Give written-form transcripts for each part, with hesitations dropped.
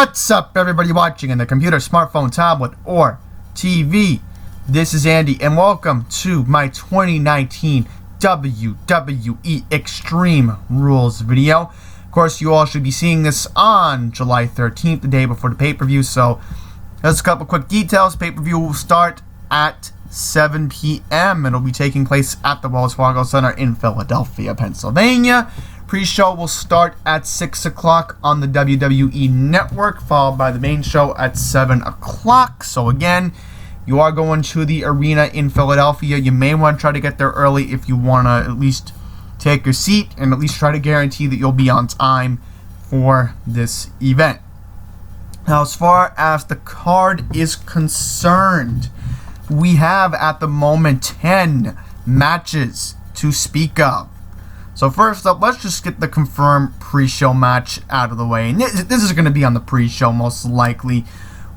What's up, everybody watching in the computer, smartphone, tablet, or TV? This is Andy, and welcome to my 2019 WWE Extreme Rules video. Of course, you all should be seeing this on July 13th, the day before the pay-per-view, so just a couple quick details. Pay-per-view will start at 7 p.m. It'll be taking place at the Wells Fargo Center in Philadelphia, Pennsylvania. Pre-show will start at 6 o'clock on the WWE Network, followed by the main show at 7 o'clock. So again, you are going to the arena in Philadelphia. You may want to try to get there early if you want to at least take your seat and at least try to guarantee that you'll be on time for this event. Now, as far as the card is concerned, we have at the moment 10 matches to speak of. So first up, let's just get the confirmed pre-show match out of the way. And this is going to be on the pre-show most likely.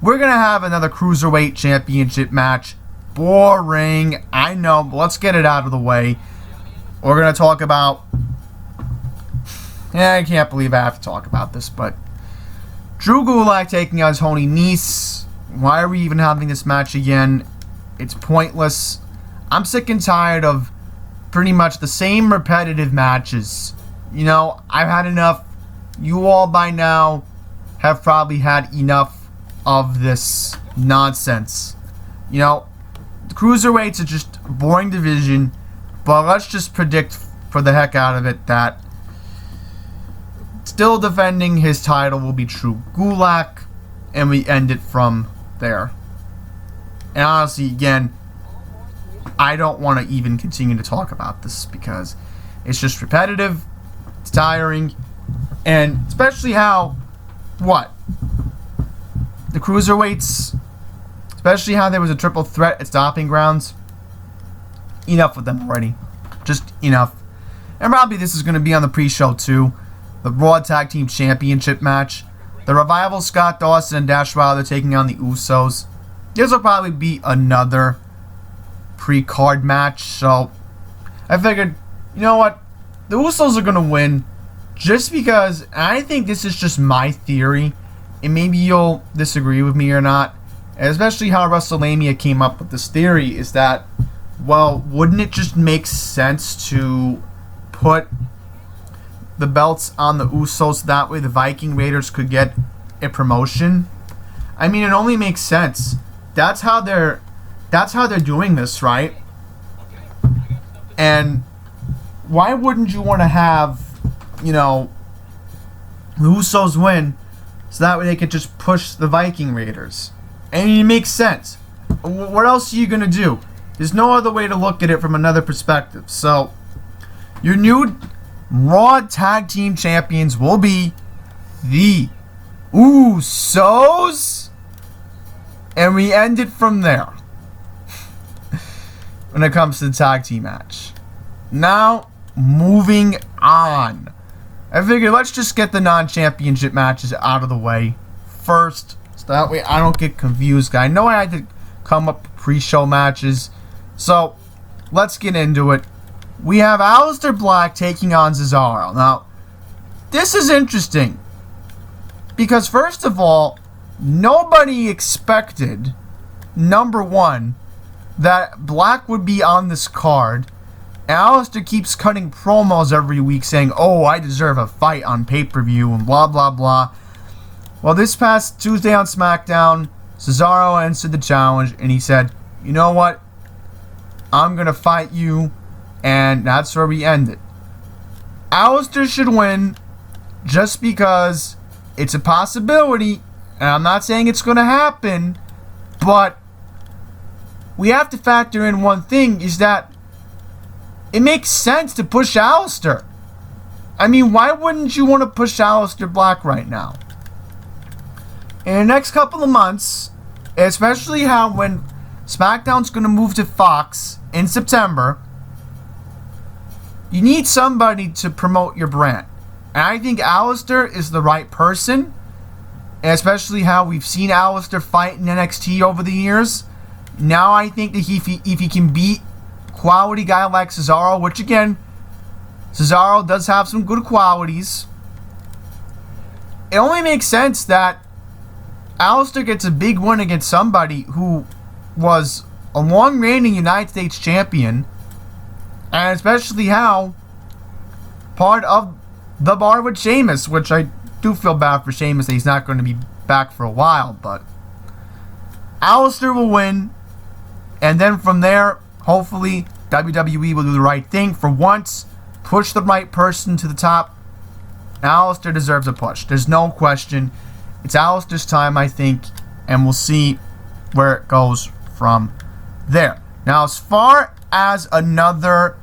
We're going to have another Cruiserweight Championship match. Boring, I know, but let's get it out of the way. We're going to talk about... I can't believe I have to talk about this, but... Drew Gulak taking on Tony Nese. Why are we even having this match again? It's pointless. I'm sick and tired of pretty much the same repetitive matches. You know, I've had enough. You all by now have probably had enough of this nonsense. You know, the Cruiserweights are just a boring division, but let's just predict for the heck out of it that still defending his title will be Drew Gulak, and we end it from there. And honestly, again, I don't want to even continue to talk about this because it's just repetitive, it's tiring, and especially how, the Cruiserweights, especially how there was a triple threat at Stomping Grounds, enough with them already. Just enough. And probably this is going to be on the pre-show too. The Raw Tag Team Championship match. The Revival, Scott Dawson and Dash Wilder taking on the Usos. This will probably be another pre-card match, so I figured, you know what, the Usos are going to win just because, I think this is just my theory, and maybe you'll disagree with me or not, and especially how WrestleMania came up with this theory, is that, well, wouldn't it just make sense to put the belts on the Usos, that way the Viking Raiders could get a promotion? I mean, it only makes sense. That's how they're doing this, right? And why wouldn't you want to have, you know, the Usos win so that way they could just push the Viking Raiders? And it makes sense. What else are you going to do? There's no other way to look at it from another perspective. So, your new Raw Tag Team Champions will be the Usos. And we end it from there when it comes to the tag team match. Now, moving on. I figured let's just get the non-championship matches out of the way first, so that way I don't get confused. I know I had to come up with pre-show matches, so let's get into it. We have Aleister Black taking on Cesaro. Now, this is interesting because first of all, nobody expected, number one, that Black would be on this card. And Aleister keeps cutting promos every week saying, oh, I deserve a fight on pay-per-view and blah, blah, blah. Well, this past Tuesday on SmackDown, Cesaro answered the challenge and he said, you know what? I'm going to fight you. And that's where we end it. Aleister should win just because it's a possibility. And I'm not saying it's going to happen, but we have to factor in one thing, is that it makes sense to push Aleister. I mean, why wouldn't you want to push Aleister Black right now? In the next couple of months, especially how when SmackDown's going to move to Fox in September, you need somebody to promote your brand. And I think Aleister is the right person. And especially how we've seen Aleister fight in NXT over the years. Now I think that if he can beat quality guy like Cesaro, which again, Cesaro does have some good qualities, it only makes sense that Alistair gets a big win against somebody who was a long-reigning United States champion, and especially how part of the bar with Sheamus, which I do feel bad for Sheamus that he's not going to be back for a while, but Alistair will win, and then from there, hopefully, WWE will do the right thing for once, push the right person to the top. Alistair deserves a push. There's no question. It's Alistair's time, I think, and we'll see where it goes from there. Now, as far as another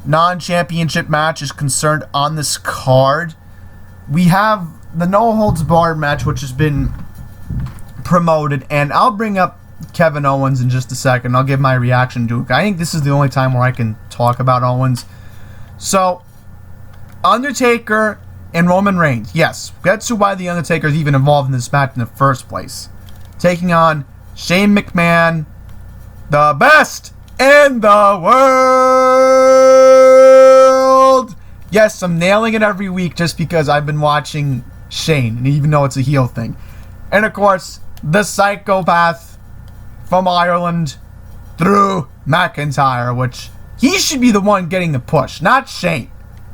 non-championship match is concerned on this card, we have the no-holds-barred match, which has been promoted, and I'll bring up Kevin Owens in just a second. I'll give my reaction to it. I think this is the only time where I can talk about Owens. So, Undertaker and Roman Reigns. Yes, that's why the Undertaker is even involved in this match in the first place. Taking on Shane McMahon, the best in the world. Yes, I'm nailing it every week just because I've been watching Shane, and even though it's a heel thing. And of course, the psychopath from Ireland, Drew McIntyre, which he should be the one getting the push, not Shane.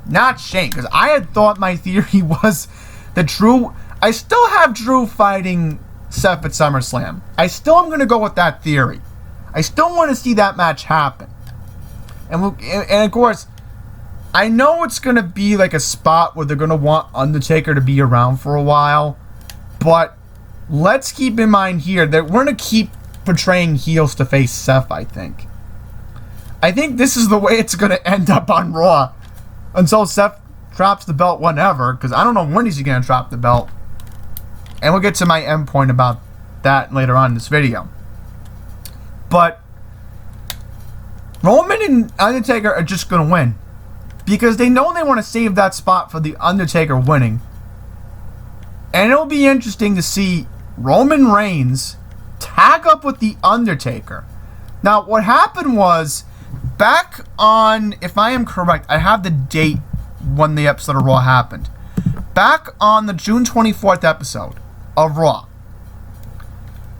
Not Shane, because I had thought my theory was that Drew... I still have Drew fighting Seth at SummerSlam. I still am going to go with that theory. I still want to see that match happen. And of course, I know it's going to be like a spot where they're going to want Undertaker to be around for a while, but let's keep in mind here that we're going to keep portraying heels to face Seth, I think. I think this is the way it's going to end up on Raw until Seth drops the belt whenever, because I don't know when he's going to drop the belt. And we'll get to my end point about that later on in this video. But Roman and Undertaker are just going to win, because they know they want to save that spot for the Undertaker winning. And it'll be interesting to see Roman Reigns tag up with the Undertaker. Now, what happened was, back on, if I am correct, I have the date when the episode of Raw happened. Back on the June 24th episode of Raw,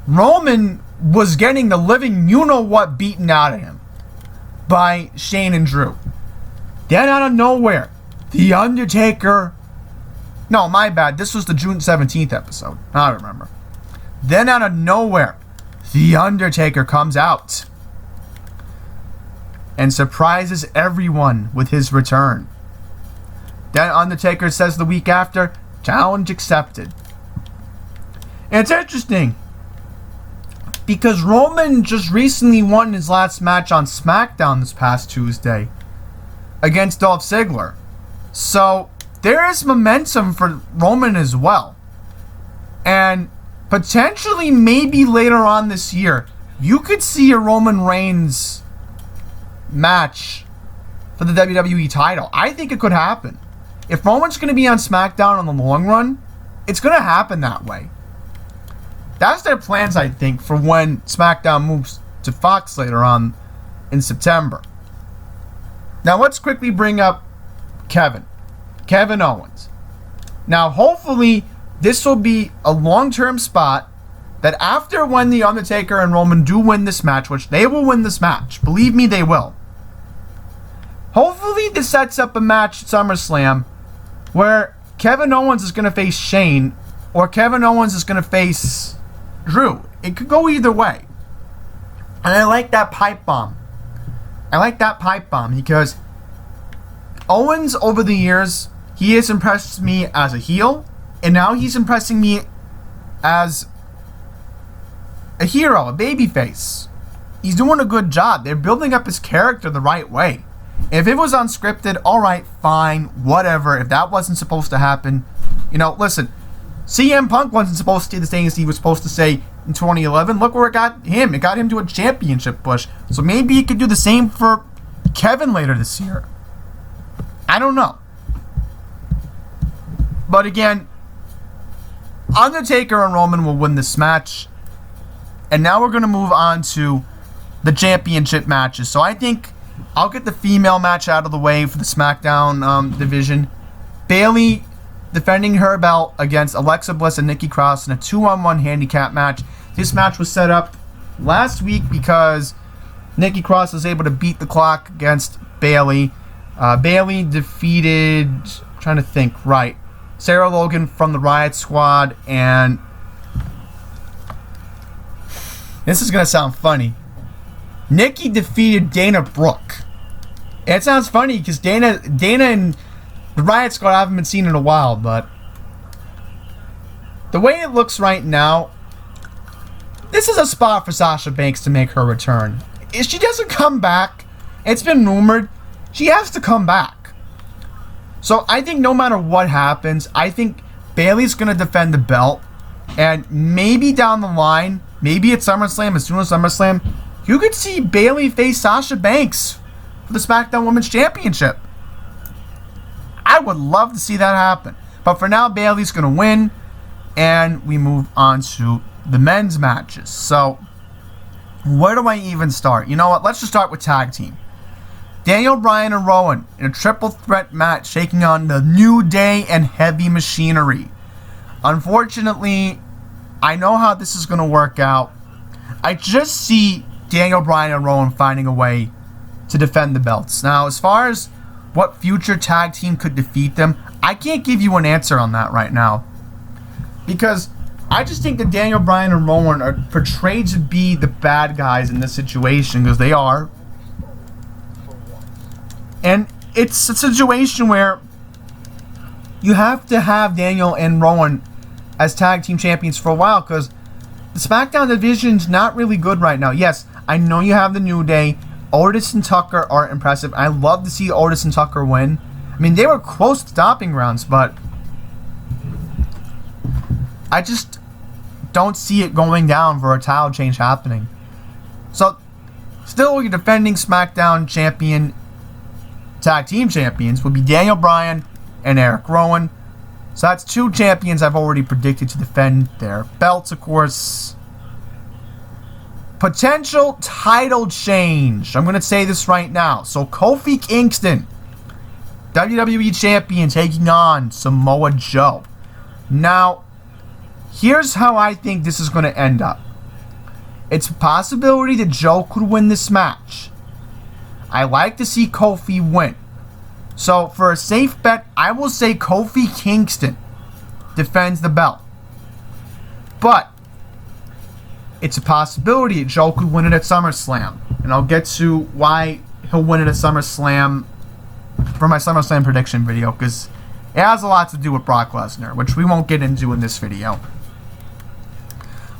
Roman was getting the living you-know-what beaten out of him by Shane and Drew. Then out of nowhere, the Undertaker... No, my bad. This was the June 17th episode. I remember. Then out of nowhere, the Undertaker comes out and surprises everyone with his return. Then Undertaker says the week after, challenge accepted. And it's interesting, because Roman just recently won his last match on SmackDown this past Tuesday against Dolph Ziggler. So there is momentum for Roman as well. And potentially, maybe later on this year, you could see a Roman Reigns match for the WWE title. I think it could happen. If Roman's going to be on SmackDown in the long run, it's going to happen that way. That's their plans, I think, for when SmackDown moves to Fox later on in September. Now, let's quickly bring up Kevin Owens. Now, hopefully, this will be a long-term spot that after when The Undertaker and Roman do win this match, which they will win this match, believe me, they will. Hopefully, this sets up a match at SummerSlam where Kevin Owens is going to face Shane, or Kevin Owens is going to face Drew. It could go either way. And I like that pipe bomb. Because Owens, over the years, he has impressed me as a heel, and now he's impressing me as a hero, a babyface. He's doing a good job. They're building up his character the right way. If it was unscripted, alright, fine, whatever. If that wasn't supposed to happen, listen, CM Punk wasn't supposed to say the things he was supposed to say in 2011. Look where it got him. It got him to a championship push. So maybe he could do the same for Kevin later this year. I don't know. But again, Undertaker and Roman will win this match. And now we're going to move on to the championship matches. So I think I'll get the female match out of the way for the SmackDown division. Bayley defending her belt against Alexa Bliss and Nikki Cross in a 2-on-1 handicap match. This match was set up last week because Nikki Cross was able to beat the clock against Bayley. Bayley defeated, Sarah Logan from the Riot Squad, and this is going to sound funny. Nikki defeated Dana Brooke. And it sounds funny because Dana and the Riot Squad haven't been seen in a while, but the way it looks right now, this is a spot for Sasha Banks to make her return. If she doesn't come back, it's been rumored, she has to come back. So I think no matter what happens, I think Bayley's going to defend the belt. And maybe down the line, maybe at SummerSlam, as soon as SummerSlam, you could see Bayley face Sasha Banks for the SmackDown Women's Championship. I would love to see that happen. But for now, Bayley's going to win. And we move on to the men's matches. So, where do I even start? You know what? Let's just start with tag team. Daniel Bryan and Rowan in a triple threat match taking on the New Day and Heavy Machinery. Unfortunately, I know how this is going to work out. I just see Daniel Bryan and Rowan finding a way to defend the belts. Now, as far as what future tag team could defeat them, I can't give you an answer on that right now. Because I just think that Daniel Bryan and Rowan are portrayed to be the bad guys in this situation, because they are. And it's a situation where you have to have Daniel and Rowan as tag team champions for a while, because the SmackDown division's not really good right now. Yes, I know you have the New Day. Otis and Tucker are impressive. I love to see Otis and Tucker win. I mean, they were close to stopping grounds, but I just don't see it going down for a title change happening. So, still your defending SmackDown champion, tag team champions would be Daniel Bryan and Eric Rowan. So that's two champions I've already predicted to defend their belts, of course. Potential title change. I'm going to say this right now. So Kofi Kingston, WWE champion, taking on Samoa Joe. Now, here's how I think this is going to end up. It's a possibility that Joe could win this match. I like to see Kofi win. So, for a safe bet, I will say Kofi Kingston defends the belt. But it's a possibility that Joe could win it at SummerSlam. And I'll get to why he'll win it at SummerSlam for my SummerSlam prediction video, because it has a lot to do with Brock Lesnar, which we won't get into in this video.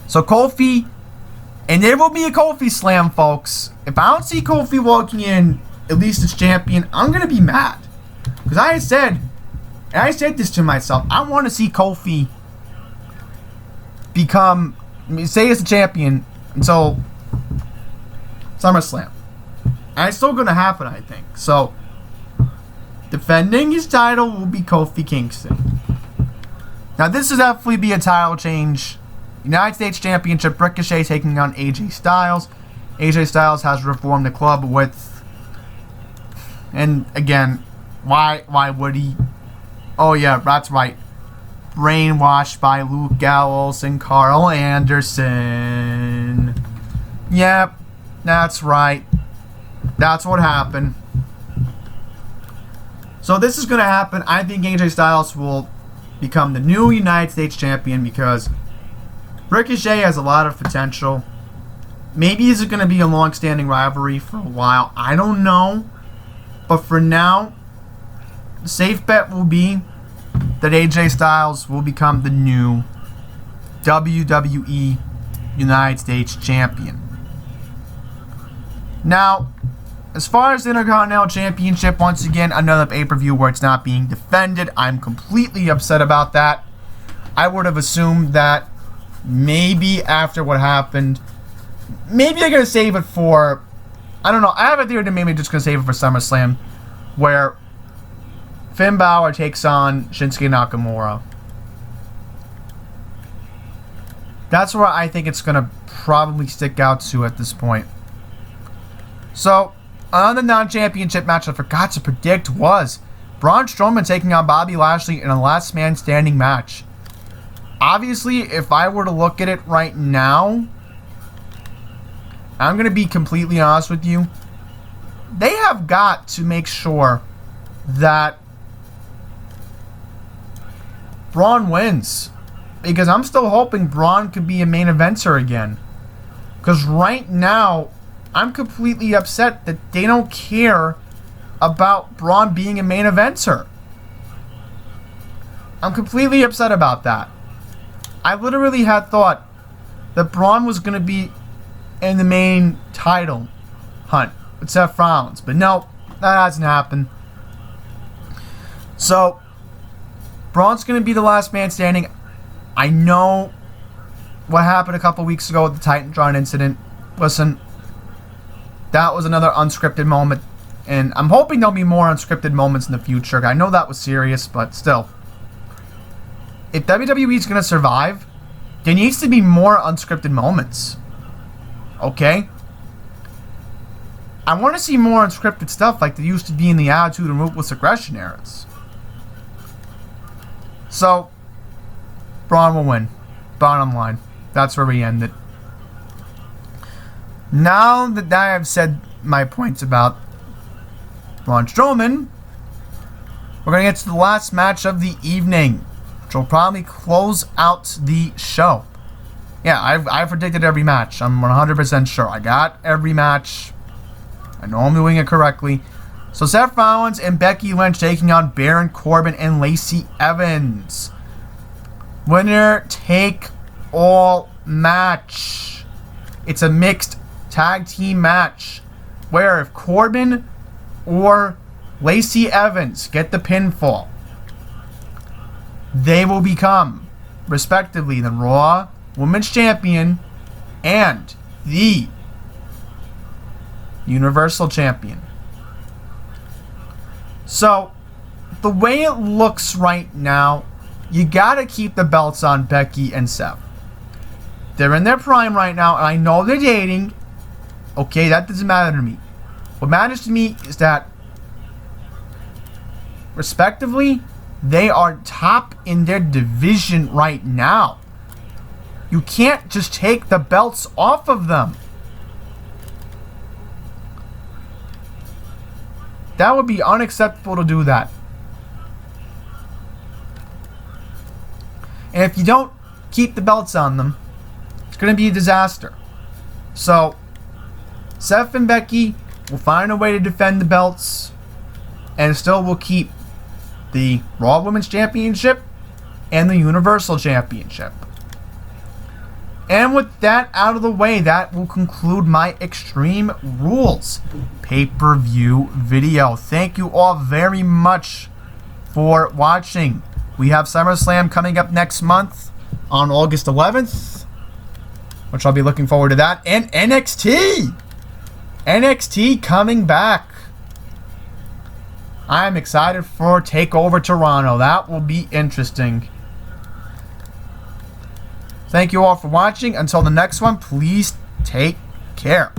So Kofi, and there will be a Kofi slam, folks. If I don't see Kofi walking in, at least as champion, I'm going to be mad. Because I said this to myself, I want to see Kofi stay as a champion until SummerSlam. And it's still going to happen, I think. So, defending his title will be Kofi Kingston. Now, this will definitely be a title change. United States Championship, Ricochet taking on AJ Styles. AJ Styles has reformed the club with, and again, why would he? Oh yeah, that's right. Brainwashed by Luke Gallows and Carl Anderson. Yep, that's right. That's what happened. So this is going to happen. I think AJ Styles will become the new United States Champion because Ricochet has a lot of potential. Maybe this is going to be a long-standing rivalry for a while. I don't know. But for now, the safe bet will be that AJ Styles will become the new WWE United States Champion. Now, as far as the Intercontinental Championship, once again, another pay-per-view where it's not being defended. I'm completely upset about that. I would have assumed that maybe after what happened, maybe they're going to save it for, I don't know, I have a theory that maybe they're just going to save it for SummerSlam, where Finn Balor takes on Shinsuke Nakamura. That's where I think it's going to probably stick out to at this point. So, on the non-championship match I forgot to predict was Braun Strowman taking on Bobby Lashley in a last man standing match. Obviously, if I were to look at it right now, I'm going to be completely honest with you. They have got to make sure that Braun wins. Because I'm still hoping Braun could be a main eventer again. Because right now, I'm completely upset that they don't care about Braun being a main eventer. I'm completely upset about that. I literally had thought that Braun was going to be in the main title hunt with Seth Rollins. But no, that hasn't happened. So, Braun's going to be the last man standing. I know what happened a couple weeks ago with the Titantron incident. Listen, that was another unscripted moment. And I'm hoping there'll be more unscripted moments in the future. I know that was serious, but still. If WWE is going to survive, there needs to be more unscripted moments. Okay? I want to see more unscripted stuff like there used to be in the Attitude and Ruthless Aggression eras. So, Braun will win. Bottom line. That's where we end it. Now that I have said my points about Braun Strowman, we're going to get to the last match of the evening, which will probably close out the show. Yeah, I've predicted every match. I'm 100% sure. I got every match. I know I'm doing it correctly. So Seth Rollins and Becky Lynch taking on Baron Corbin and Lacey Evans. Winner take all match. It's a mixed tag team match where if Corbin or Lacey Evans get the pinfall, they will become, respectively, the Raw Women's Champion and the Universal Champion. So, the way it looks right now, you gotta keep the belts on Becky and Seth. They're in their prime right now, and I know they're dating. Okay, that doesn't matter to me. What matters to me is that, respectively, they are top in their division right now. You can't just take the belts off of them. That would be unacceptable to do that. And if you don't keep the belts on them, it's going to be a disaster. So, Seth and Becky will find a way to defend the belts and still will keep the Raw Women's Championship and the Universal Championship. And with that out of the way, that will conclude my Extreme Rules pay-per-view video. Thank you all very much for watching. We have SummerSlam coming up next month on August 11th, which I'll be looking forward to that. And NXT! NXT coming back. I'm excited for TakeOver Toronto. That will be interesting. Thank you all for watching. Until the next one, please take care.